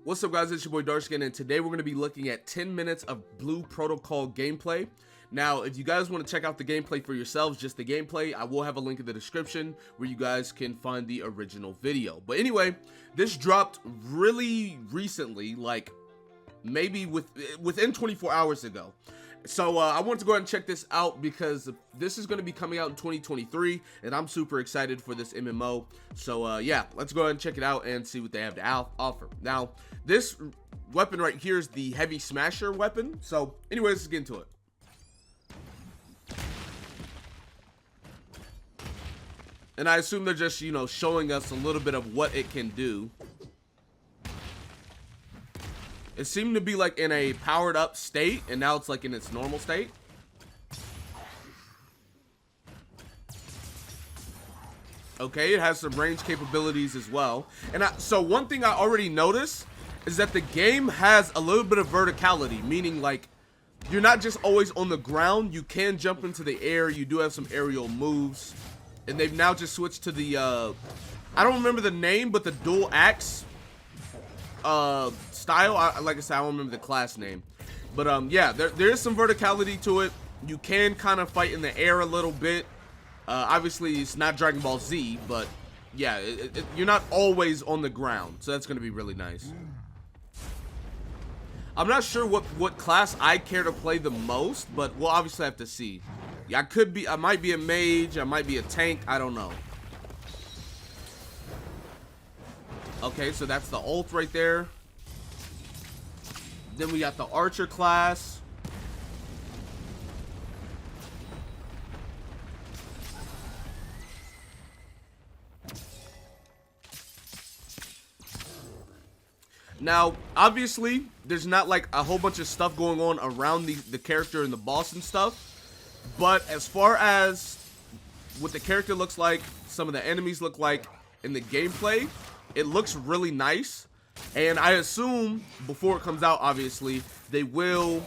What's up, guys? It's your boy Darskin, and today we're going to be looking at 10 minutes of Blue Protocol gameplay. Now, if you guys want to check out the gameplay for yourselves, just the gameplay, I will have a link in the description where you guys can find the original video. But anyway, this dropped really recently, like maybe within 24 hours ago. So I wanted to go ahead and check this out because this is going to be coming out in 2023, and I'm super excited for this MMO. So yeah, let's go ahead and check it out and see what they have to offer. Now, this weapon right here is the Heavy Smasher weapon. So anyways, let's get into it. And I assume they're just, you know, showing us a little bit of what it can do. It seemed to be like in a powered up state, and now it's like in its normal state. Okay, it has some range capabilities as well. And so one thing I already noticed is that the game has a little bit of verticality, meaning like you're not just always on the ground. You can jump into the air. You do have some aerial moves. And they've now just switched to the, I don't remember the name, but the dual axe style. Like I said, I don't remember the class name. But yeah, there is some verticality to it. You can kind of fight in the air a little bit. Obviously, it's not Dragon Ball Z, but yeah, you're not always on the ground. So that's going to be really nice. I'm not sure what class I care to play the most, but we'll obviously have to see. Yeah, I might be a mage, I might be a tank, I don't know. Okay, so that's the ult right there. Then we got the archer class. Now, obviously, there's not like a whole bunch of stuff going on around the character and the boss and stuff. But as far as what the character looks like, some of the enemies look like in the gameplay, it looks really nice. And I assume before it comes out, obviously, they will,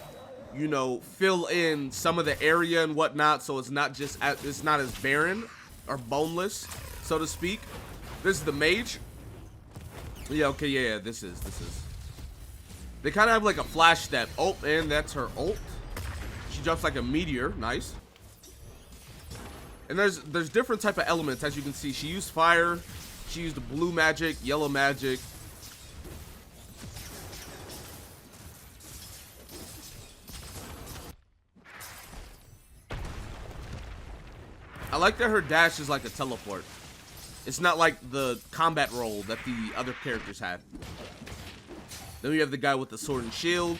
you know, fill in some of the area and whatnot, so it's not just it's not as barren or boneless, so to speak. This is the mage. Yeah, okay, yeah, this is. They kind of have like a flash step. Oh, and that's her ult. She jumps like a meteor. Nice. And there's different type of elements, as you can see. She used fire. She used blue magic, yellow magic. I like that her dash is like a teleport. It's not like the combat roll that the other characters had. Then we have the guy with the sword and shield.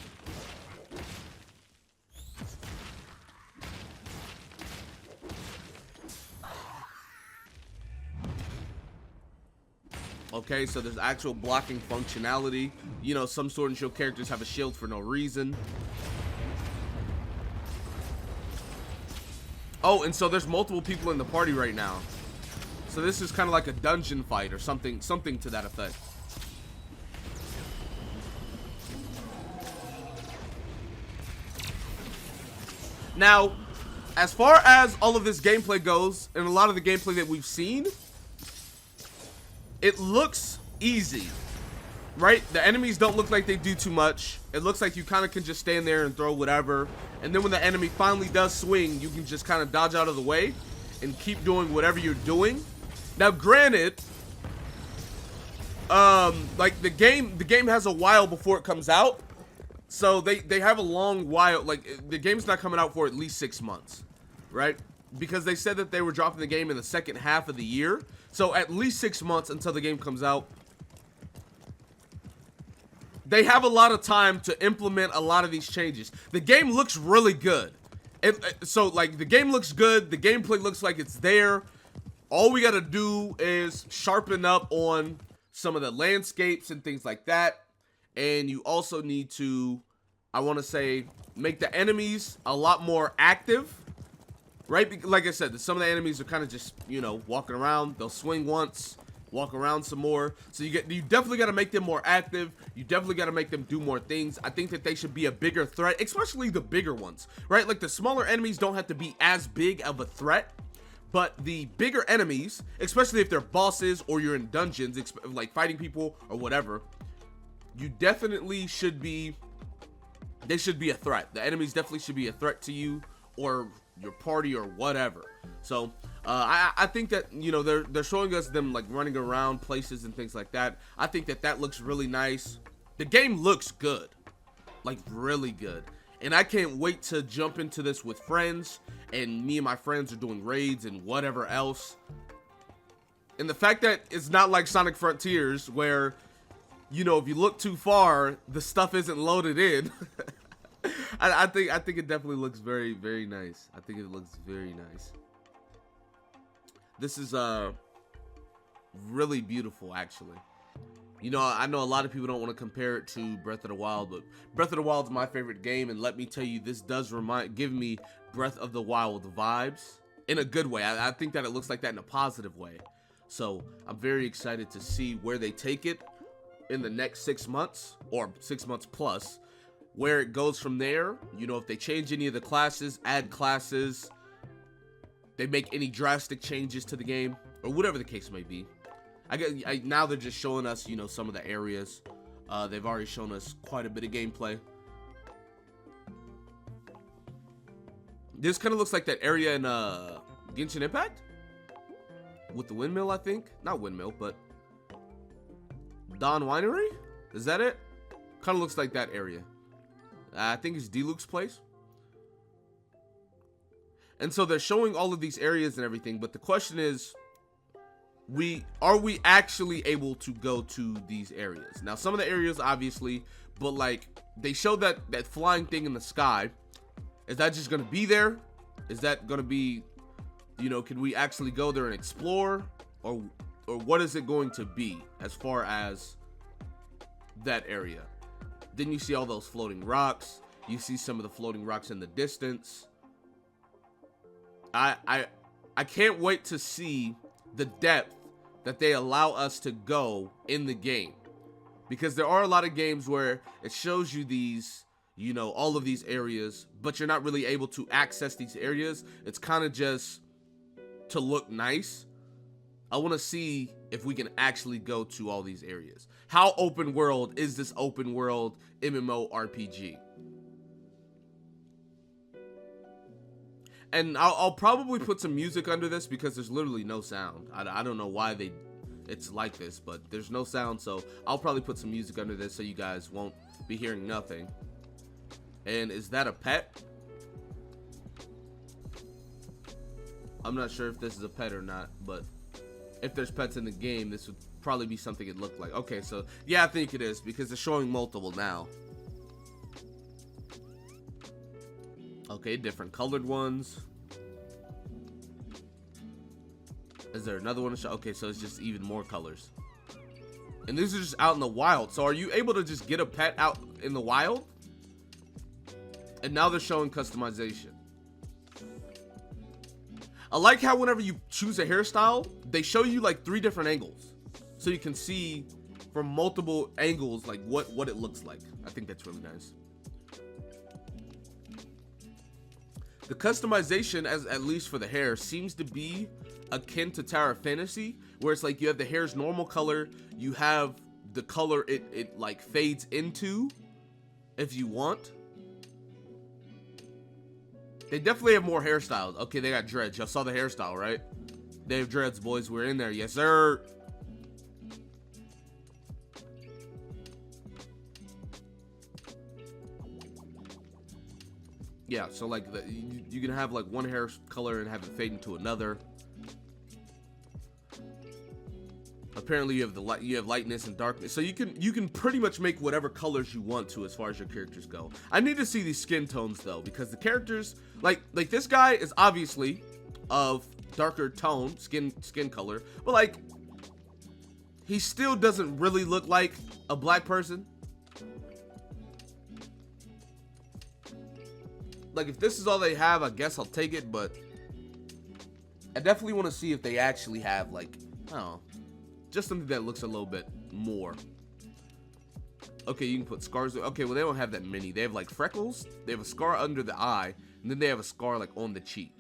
Okay, so there's actual blocking functionality. You know, some sword and shield characters have a shield for no reason. Oh, and so there's multiple people in the party right now. So this is kind of like a dungeon fight or something to that effect. Now, as far as all of this gameplay goes, and a lot of the gameplay that we've seen, it looks easy, right? The enemies don't look like they do too much. It looks like you kind of can just stand there and throw whatever. And then when the enemy finally does swing, you can just kind of dodge out of the way and keep doing whatever you're doing. Now, granted, like the game has a while before it comes out. So they have a long while. Like, the game's not coming out for at least 6 months, right? Because they said that they were dropping the game in the second half of the year. So at least 6 months until the game comes out. They have a lot of time to implement a lot of these changes. The game looks really good. So like the game looks good. The gameplay looks like it's there. All we got to do is sharpen up on some of the landscapes and things like that. And you also need to, I want to say, make the enemies a lot more active. Right? Like I said, some of the enemies are kind of just, you know, walking around. They'll swing once, walk around some more. So you definitely got to make them more active. You definitely got to make them do more things. I think that they should be a bigger threat, especially the bigger ones, right? Like the smaller enemies don't have to be as big of a threat, but the bigger enemies, especially if they're bosses or you're in dungeons, like fighting people or whatever, you definitely should be, they should be a threat. The enemies definitely should be a threat to you or your party or whatever. So I think that, you know, they're showing us them like running around places and things like that. I think that that looks really nice. The game looks good, like really good, and I can't wait to jump into this with friends, and me and my friends are doing raids and whatever else. And the fact that it's not like Sonic Frontiers where, you know, if you look too far, the stuff isn't loaded in. I think it definitely looks very, very nice. I think it looks very nice. This is really beautiful, actually. You know, I know a lot of people don't want to compare it to Breath of the Wild, but Breath of the Wild is my favorite game, and let me tell you, this does give me Breath of the Wild vibes in a good way. I think that it looks like that in a positive way. So I'm very excited to see where they take it in the next 6 months, or 6 months plus, where it goes from there. You know, if they change any of the classes, add classes, they make any drastic changes to the game, or whatever the case may be. Now they're just showing us, you know, some of the areas. They've already shown us quite a bit of gameplay. This kind of looks like that area in Genshin Impact with the windmill, I think. Not windmill, but Dawn Winery? Is that it? Kind of looks like that area. I think it's Diluc's place. And so they're showing all of these areas and everything, but the question is, are we actually able to go to these areas? Now, some of the areas, obviously, but like they showed that flying thing in the sky. Is that just gonna be there? Is that gonna be, you know, can we actually go there and explore, or what is it going to be as far as that area? Then you see all those floating rocks. You see some of the floating rocks in the distance. I can't wait to see the depth that they allow us to go in the game, because there are a lot of games where it shows you these, you know, all of these areas, but you're not really able to access these areas. It's kind of just to look nice. I want to see if we can actually go to all these areas. How open world is this open world MMORPG? And I'll probably put some music under this because there's literally no sound. I don't know why it's like this, but there's no sound, so I'll probably put some music under this so you guys won't be hearing nothing. And is that a pet? I'm not sure if this is a pet or not, but if there's pets in the game, this would probably be something it looked like. Okay, so yeah, I think it is because they're showing multiple now. Okay, different colored ones. Is there another one to show? Okay, so it's just even more colors. And these are just out in the wild. So are you able to just get a pet out in the wild? And now they're showing customization. I like how whenever you choose a hairstyle, they show you like 3 different angles. So you can see from multiple angles like what it looks like. I think that's really nice. The customization, at least for the hair, seems to be akin to Tower of Fantasy, where it's like you have the hair's normal color, you have the color it like fades into if you want. They definitely have more hairstyles. Okay, they got dreads. Y'all saw the hairstyle, right? They have dreads, boys. We're in there. Yes, sir. Yeah, so like you can have like one hair color and have it fade into another. Apparently you have lightness and darkness, so you can pretty much make whatever colors you want to as far as your characters go. I need to see these skin tones though, because the characters like this guy is obviously of darker tone skin color, but like he still doesn't really look like a black person. Like, if this is all they have, I guess I'll take it, but I definitely want to see if they actually have, like, I don't know, just something that looks a little bit more. Okay, you can put scars. Okay, well, they don't have that many. They have, like, freckles. They have a scar under the eye, and then they have a scar, like, on the cheek.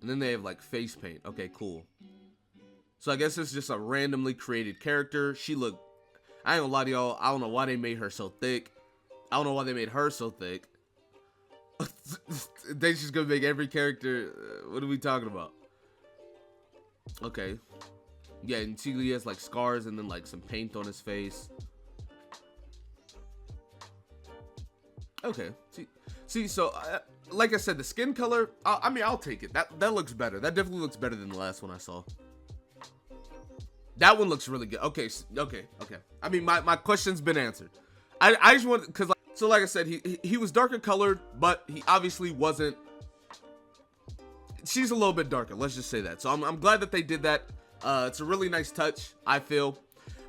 And then they have, like, face paint. Okay, cool. So I guess it's just a randomly created character. She looked, I ain't gonna lie to y'all, I don't know why they made her so thick. I don't know why they made her so thick. They just gonna make every character, what are we talking about? Okay. Yeah, and see, he has like scars and then like some paint on his face. Okay. See, so like I said, the skin color, I mean, I'll take it. That looks better. That definitely looks better than the last one I saw. That one looks really good. Okay. I mean, my question's been answered. I just want, cause like I said, he was darker colored, but he obviously wasn't. She's a little bit darker. Let's just say that. So I'm glad that they did that. It's a really nice touch, I feel.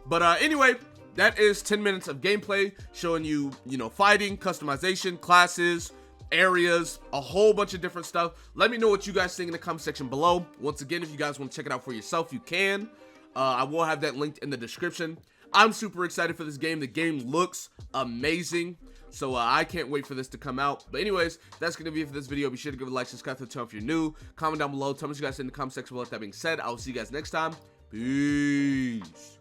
But anyway, that is 10 minutes of gameplay showing you, fighting, customization, classes, areas, a whole bunch of different stuff. Let me know what you guys think in the comment section below. Once again, if you guys want to check it out for yourself, you can. I will have that linked in the description. I'm super excited for this game. The game looks amazing. So I can't wait for this to come out. But anyways, that's going to be it for this video. Be sure to give it a like, subscribe to the channel if you're new. Comment down below. Tell me what you guys think in the comment section below. With that being said, I will see you guys next time. Peace.